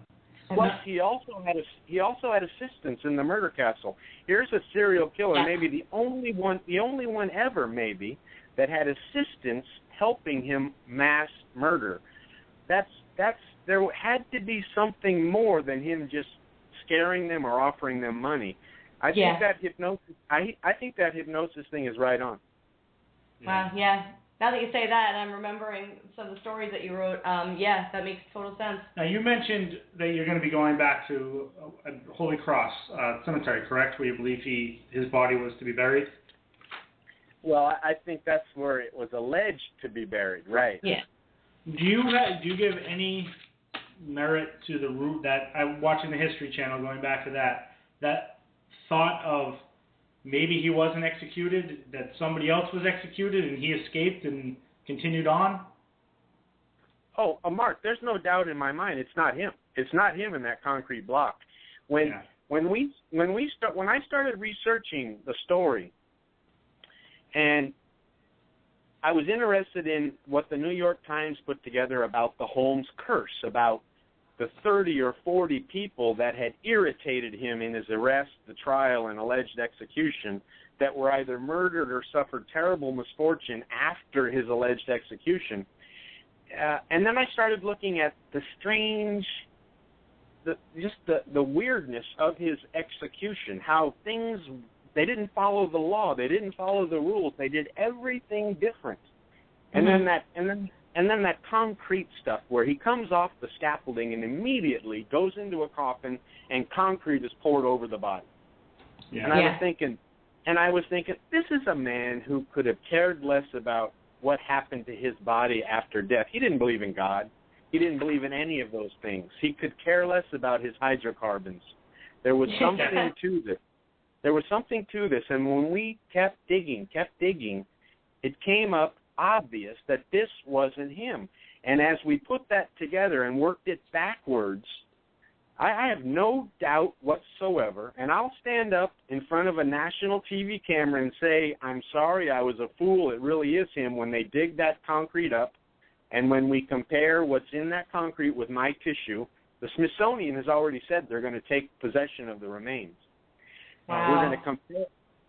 Plus, he also had assistants in the murder castle. Here's a serial killer, maybe the only one ever, maybe, that had assistants helping him mass murder. There had to be something more than him just scaring them or offering them money. I think that hypnosis. I think that hypnosis thing is right on. Wow. Yeah. Now that you say that, and I'm remembering some of the stories that you wrote, that makes total sense. Now, you mentioned that you're going to be going back to Holy Cross Cemetery, correct, where you believe his body was to be buried? Well, I think that's where it was alleged to be buried, right? Yeah. Do you give any merit to the route that I'm watching the History Channel, going back to that thought of maybe he wasn't executed, that somebody else was executed and he escaped and continued on? Oh, Mark, there's no doubt in my mind it's not him. It's not him in that concrete block. When I started researching the story, and I was interested in what the New York Times put together about the Holmes curse, about the 30 or 40 people that had irritated him in his arrest, the trial, and alleged execution that were either murdered or suffered terrible misfortune after his alleged execution. And then I started looking at the strange, the weirdness of his execution, how things, they didn't follow the law, they didn't follow the rules, they did everything different. And then that concrete stuff where he comes off the scaffolding and immediately goes into a coffin and concrete is poured over the body. Yeah. And I was thinking, this is a man who could have cared less about what happened to his body after death. He didn't believe in God. He didn't believe in any of those things. He could care less about his hydrocarbons. There was something to this. There was something to this, and when we kept digging, it came up obvious that this wasn't him. And as we put that together and worked it backwards, I have no doubt whatsoever, and I'll stand up in front of a national TV camera and say, I'm sorry, I was a fool, it really is him, when they dig that concrete up, and when we compare what's in that concrete with my tissue, the Smithsonian has already said they're going to take possession of the remains. Wow.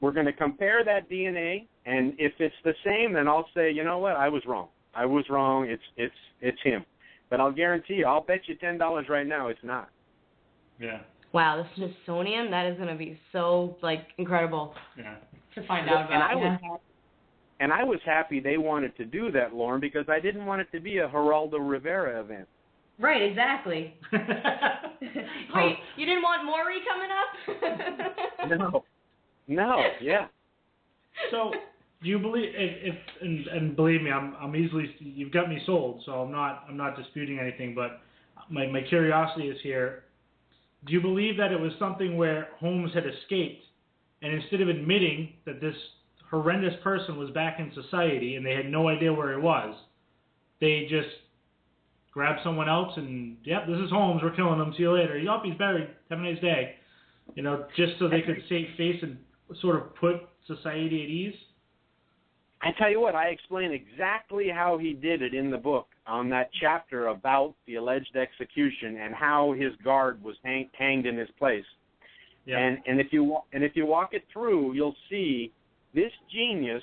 We're going to compare that DNA, and if it's the same, then I'll say, you know what, I was wrong. It's him. But I'll guarantee you, I'll bet you $10 right now it's not. Yeah. Wow, the Smithsonian, that is going to be so, incredible to find out about. And I was happy they wanted to do that, Lauren, because I didn't want it to be a Geraldo Rivera event. Right, exactly. Wait, you didn't want Maury coming up? No, yeah. So, do you believe, and believe me, I'm easily, you've got me sold, so I'm not disputing anything, but my curiosity is here. Do you believe that it was something where Holmes had escaped, and instead of admitting that this horrendous person was back in society and they had no idea where he was, they just grabbed someone else and, yep, this is Holmes, we're killing him, see you later. Yup, he's buried, have a nice day. Just so they could save face and sort of put society at ease? I tell you what, I explain exactly how he did it in the book on that chapter about the alleged execution and how his guard was hanged in his place. Yeah. And if you walk it through, you'll see this genius,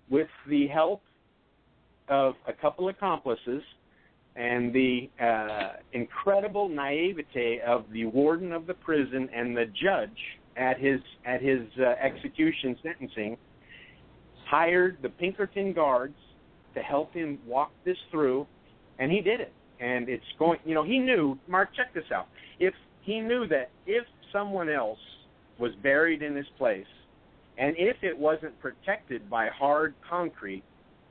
with the help of a couple accomplices and the incredible naivete of the warden of the prison and the judge at his execution sentencing, hired the Pinkerton guards to help him walk this through, and he did it. And it's going, he knew, Mark, check this out. He knew that if someone else was buried in this place, and if it wasn't protected by hard concrete,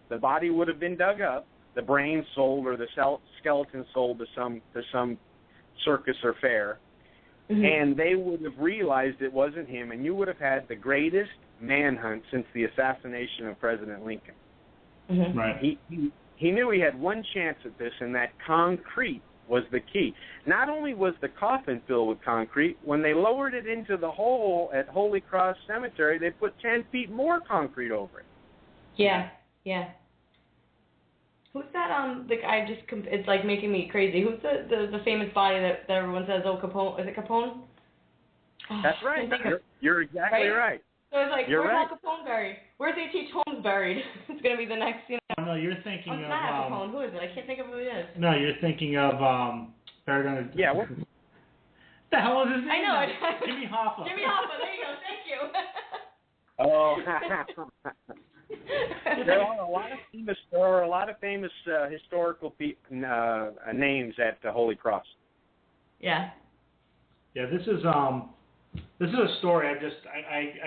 the body would have been dug up, the brain sold, or the skeleton sold to some circus or fair, and they would have realized it wasn't him, and you would have had the greatest manhunt since the assassination of President Lincoln. Right. He knew he had one chance at this, and that concrete was the key. Not only was the coffin filled with concrete, when they lowered it into the hole at Holy Cross Cemetery, they put 10 feet more concrete over it. Yeah. Who's that? It's like making me crazy. Who's the famous body that everyone says? Oh, Capone. Is it Capone? That's right. You're exactly right. So it's like, You're where's right. Al Capone buried? Where's H.H. Holmes buried? It's gonna be the next. No, you're thinking it's of. not Al Capone. Who is it? I can't think of who it is. No, you're thinking of. Paragon. Yeah. What the hell is his name? I know. Jimmy Hoffa. Jimmy Hoffa. There you go. Thank you. Oh. There are a lot of famous historical names at the Holy Cross. Yeah. Yeah, this is a story. I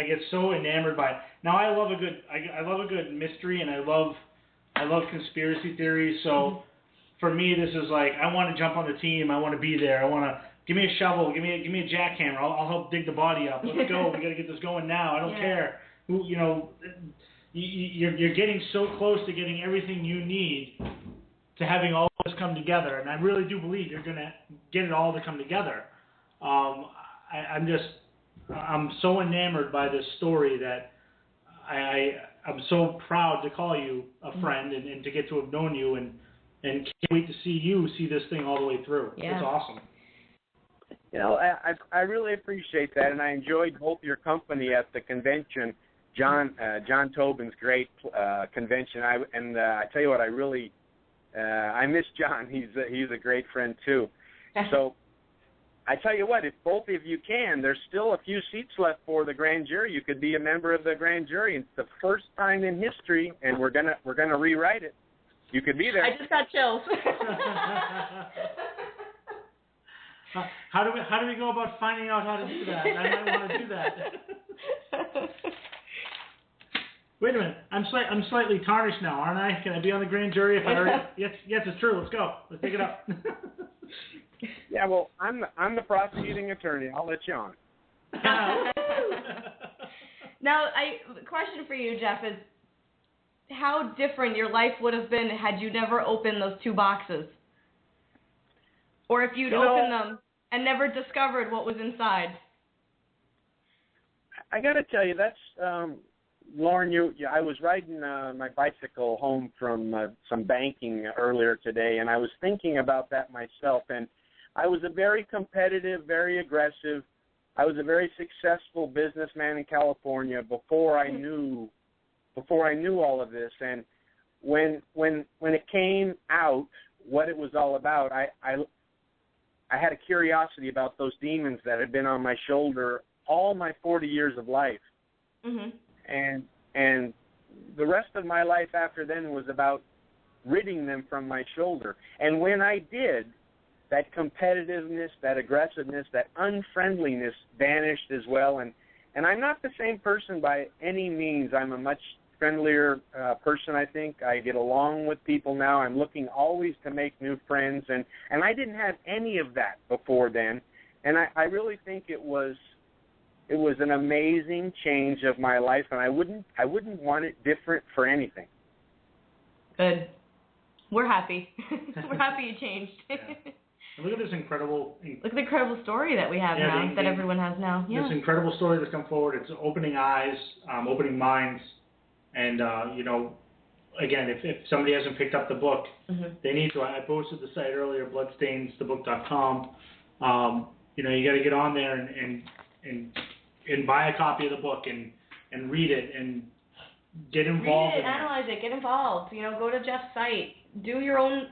get so enamored by it. Now I love a good mystery, and I love conspiracy theories. So for me, this is like, I want to jump on the team. I want to be there. I want to give me a shovel. Give me a jackhammer. I'll help dig the body up. Let's go. We got to get this going now. I don't care. You're getting so close to getting everything you need to having all this come together, and I really do believe you're going to get it all to come together. I'm so enamored by this story that I'm so proud to call you a friend and to get to have known you, and can't wait to see this thing all the way through. Yeah. It's awesome. I really appreciate that, and I enjoyed both your company at the convention. John Tobin's great convention. I tell you what, I miss John. He's a great friend too. So I tell you what, if both of you can, there's still a few seats left for the grand jury. You could be a member of the grand jury. It's the first time in history, and we're gonna rewrite it. You could be there. I just got chills. How do we go about finding out how to do that? I might want to do that. Wait a minute. I'm slightly tarnished now, aren't I? Can I be on the grand jury if I already? Yes, it's true. Let's go. Let's pick it up. Yeah, well, I'm the prosecuting attorney. I'll let you on. Now, the question for you, Jeff, is how different your life would have been had you never opened those two boxes, or if you'd opened them and never discovered what was inside. I got to tell you, that's. Lauren, I was riding my bicycle home from some banking earlier today, and I was thinking about that myself. And I was a very competitive, very aggressive. I was a very successful businessman in California before I knew all of this. And when it came out what it was all about, I had a curiosity about those demons that had been on my shoulder all my 40 years of life. Mm-hmm. And the rest of my life after then was about ridding them from my shoulder. And when I did, that competitiveness, that aggressiveness, that unfriendliness vanished as well. And I'm not the same person by any means. I'm a much friendlier person, I think. I get along with people now. I'm looking always to make new friends. And I didn't have any of that before then. And I really think it was an amazing change of my life, and I wouldn't want it different for anything. Good. We're happy. We're happy you changed. Yeah. Look at this incredible... Look at the incredible story that we have now, that everyone has now. Yeah. This incredible story that's come forward. It's opening eyes, opening minds, and, again, if somebody hasn't picked up the book, they need to. I posted the site earlier, bloodstainsthebook.com. You got to get on there and buy a copy of the book and read it and get involved. Read it, analyze it, get involved. You know, go to Jeff's site, do your own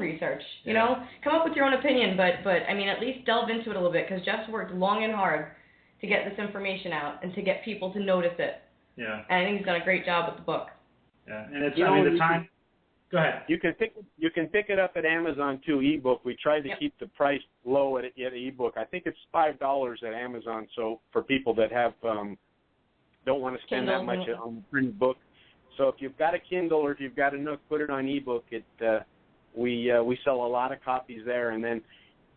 research. You know, come up with your own opinion, but I mean, at least delve into it a little bit, because Jeff's worked long and hard to get this information out and to get people to notice it. Yeah. And I think he's done a great job with the book. Yeah, and it's the time. Go ahead. You can pick it up at Amazon too, ebook. We tried to keep the price low at ebook. I think it's $5 at Amazon. So for people that have don't want to spend Kindle, that much on a printed book. So if you've got a Kindle or if you've got a Nook, put it on ebook. We sell a lot of copies there. And then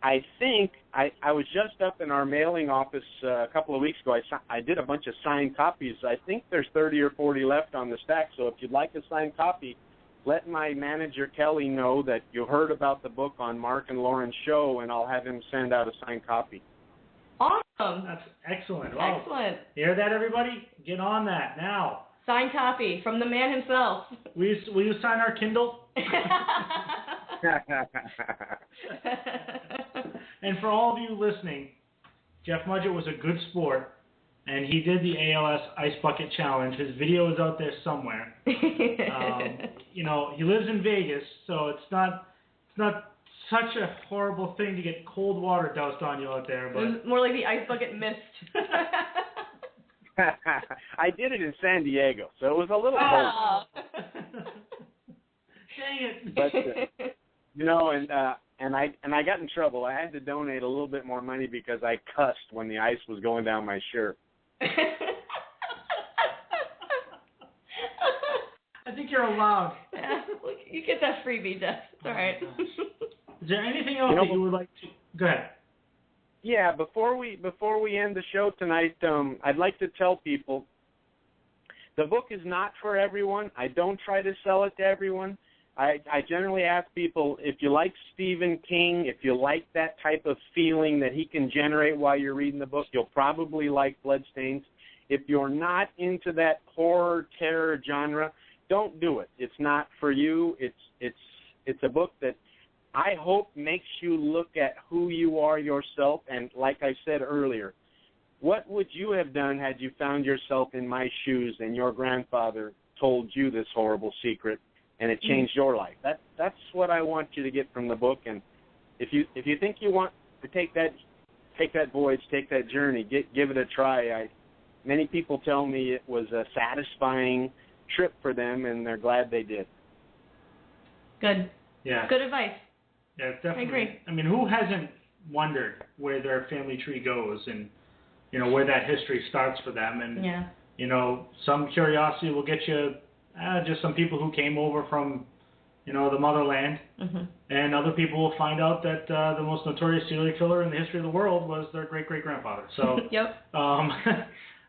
I think I was just up in our mailing office a couple of weeks ago. I did a bunch of signed copies. I think there's 30 or 40 left on the stack. So if you'd like a signed copy, let my manager, Kelly, know that you heard about the book on Marc and Lauren's show, and I'll have him send out a signed copy. Awesome. That's excellent. Excellent. Hear that, everybody? Get on that now. Signed copy from the man himself. Will you sign our Kindle? And for all of you listening, Jeff Mudgett was a good sport, and he did the ALS Ice Bucket Challenge. His video is out there somewhere. You know, he lives in Vegas, so it's not such a horrible thing to get cold water doused on you out there. But it was more like the ice bucket mist. I did it in San Diego, so it was a little cold. Dang it! But you know, and I got in trouble. I had to donate a little bit more money because I cussed when the ice was going down my shirt. I think you're allowed. Yeah, you get that freebie, Jeff. It's all right. Is there anything else that you would like to? Go ahead. Yeah, before we end the show tonight, I'd like to tell people the book is not for everyone. I don't try to sell it to everyone. I generally ask people, if you like Stephen King, if you like that type of feeling that he can generate while you're reading the book, you'll probably like Bloodstains. If you're not into that horror, terror genre, don't do it. It's not for you. It's a book that I hope makes you look at who you are yourself. And like I said earlier, what would you have done had you found yourself in my shoes and your grandfather told you this horrible secret and it changed your life? That's what I want you to get from the book. And if you think you want to take that voyage, take that journey, give it a try. Many people tell me it was a satisfying trip for them, and they're glad they did. Good. Yeah. Good advice. Yeah, definitely. I agree. I mean, who hasn't wondered where their family tree goes and, you know, where that history starts for them? And, you know, some curiosity will get you just some people who came over from, you know, the motherland. Mm-hmm. And other people will find out that the most notorious serial killer in the history of the world was their great-great-grandfather. So, yep.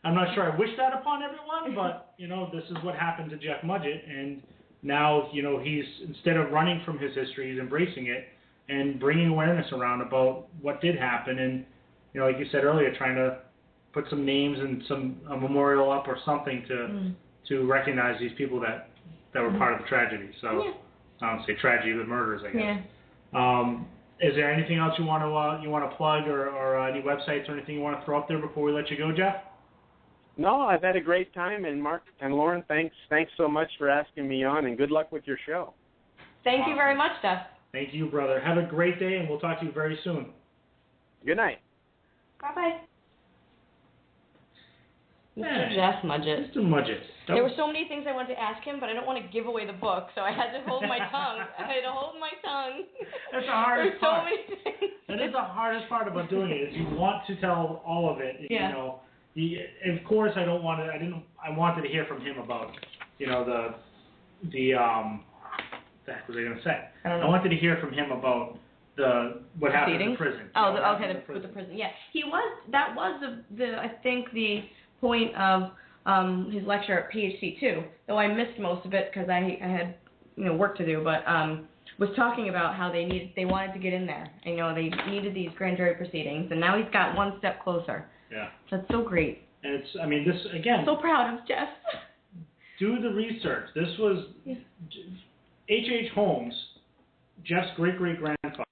I'm not sure I wish that upon everyone, but, you know, this is what happened to Jeff Mudgett, and now, you know, he's, instead of running from his history, he's embracing it and bringing awareness around about what did happen, and, you know, like you said earlier, trying to put some names and a memorial up or something to recognize these people that were part of the tragedy. So, I don't say tragedy, but murders, I guess. Yeah. Is there anything else you want to plug or any websites or anything you want to throw up there before we let you go, Jeff? No, I've had a great time, and Marc and Lauren, thanks so much for asking me on, and good luck with your show. Thank you very much, Jeff. Thank you, brother. Have a great day, and we'll talk to you very soon. Good night. Bye-bye. Mr. Jeff Mudgett. Mr. Mudgett. There were so many things I wanted to ask him, but I don't want to give away the book, so I had to hold my tongue. That's the hardest part. So many things. That is the hardest part about doing it, is you want to tell all of it, you know. Of course, I wanted to hear from him about, you know, what the heck was I going to say? I wanted to hear from him about what happened in the prison. Oh, with the prison. Yeah, that was I think the point of his lecture at PHC too. Though I missed most of it because I had, you know, work to do, but was talking about how they wanted to get in there. And, you know, they needed these grand jury proceedings, and now he's got one step closer. Yeah. That's so great. And it's, I mean, this, again. So proud of Jeff. Do the research. This was H.H. Holmes, Jeff's great-great-grandfather,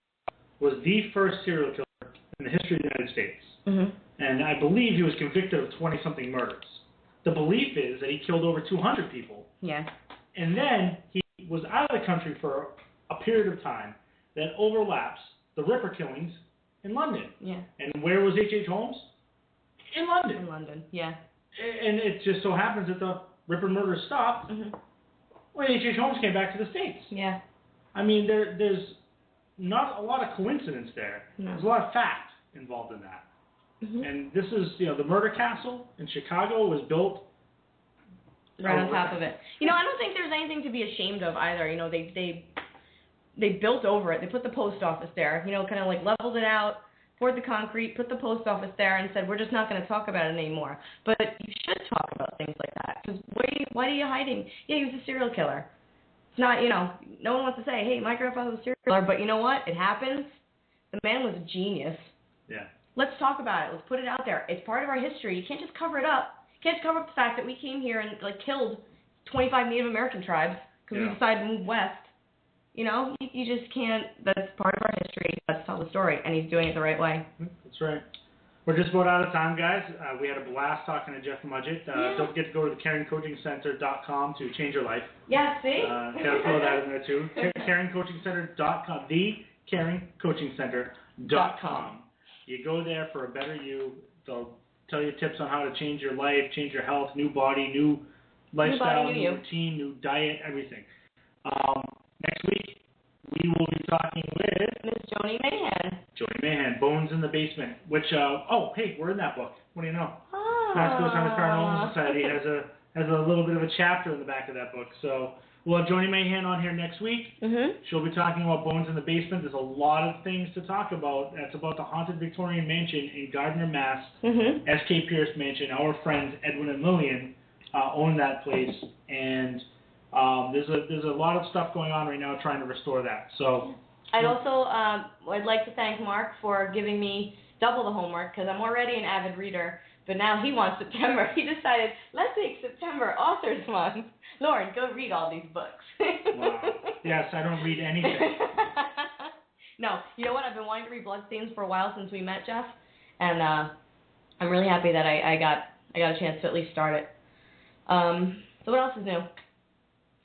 was the first serial killer in the history of the United States. Mm-hmm. And I believe he was convicted of 20-something murders. the belief is that he killed over 200 people. Yeah. And then he was out of the country for a period of time that overlaps the Ripper killings in London. Yeah. And where was H.H. Holmes? In London. In London, yeah. And it just so happens that the Ripper murders stopped when H.H. Holmes came back to the States. Yeah. I mean, there's not a lot of coincidence there. No. There's a lot of fact involved in that. And this is, the murder castle in Chicago was built right on top of it. I don't think there's anything to be ashamed of either. They built over it. They put the post office there, kind of like leveled it out, poured the concrete, put the post office there, and said, we're just not going to talk about it anymore. But you should talk about things like that, because why are you hiding? Yeah, he was a serial killer. It's not, no one wants to say, hey, my grandfather was a serial killer, but you know what? It happens. The man was a genius. Yeah. Let's talk about it. Let's put it out there. It's part of our history. You can't just cover it up. You can't just cover up the fact that we came here and killed 25 Native American tribes because we decided to move west. You just can't. That's part of our history. Let's tell the story, and he's doing it the right way. That's right. We're just about out of time, guys. We had a blast talking to Jeff Mudgett. Don't forget to go to thecaringcoachingcenter.com to change your life. Yeah, see? Got to throw that in there, too. Caringcoachingcenter.com. Thecaringcoachingcenter.com. You go there for a better you. They'll tell you tips on how to change your life, change your health, new body, new lifestyle, new routine, new diet, everything. Next week, we will be talking with Miss Joni Mahan. Joni Mahan, Bones in the Basement, which, hey, we're in that book. What do you know? Mass Ghost Hunters Paranormal Society has a little bit of a chapter in the back of that book. So we'll have Joni Mahan on here next week. She'll be talking about Bones in the Basement. There's a lot of things to talk about. That's about the haunted Victorian mansion in Gardner, Mass. S.K. Pierce Mansion. Our friends Edwin and Lillian own that place, and there's a lot of stuff going on right now trying to restore that. So I'd also I'd like to thank Marc for giving me double the homework, because I'm already an avid reader, but now he wants September. He decided, let's make September Authors Month. Lauren, go read all these books. Wow. Yes, I don't read anything. No, you know what? I've been wanting to read Bloodstains for a while since we met, Jeff, and I'm really happy that I got a chance to at least start it. So what else is new?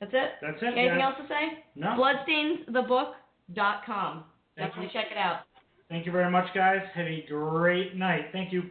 That's it? That's it. Anything else to say? No. Bloodstainsthebook.com. Definitely check it out. Thank you very much, guys. Have a great night. Thank you.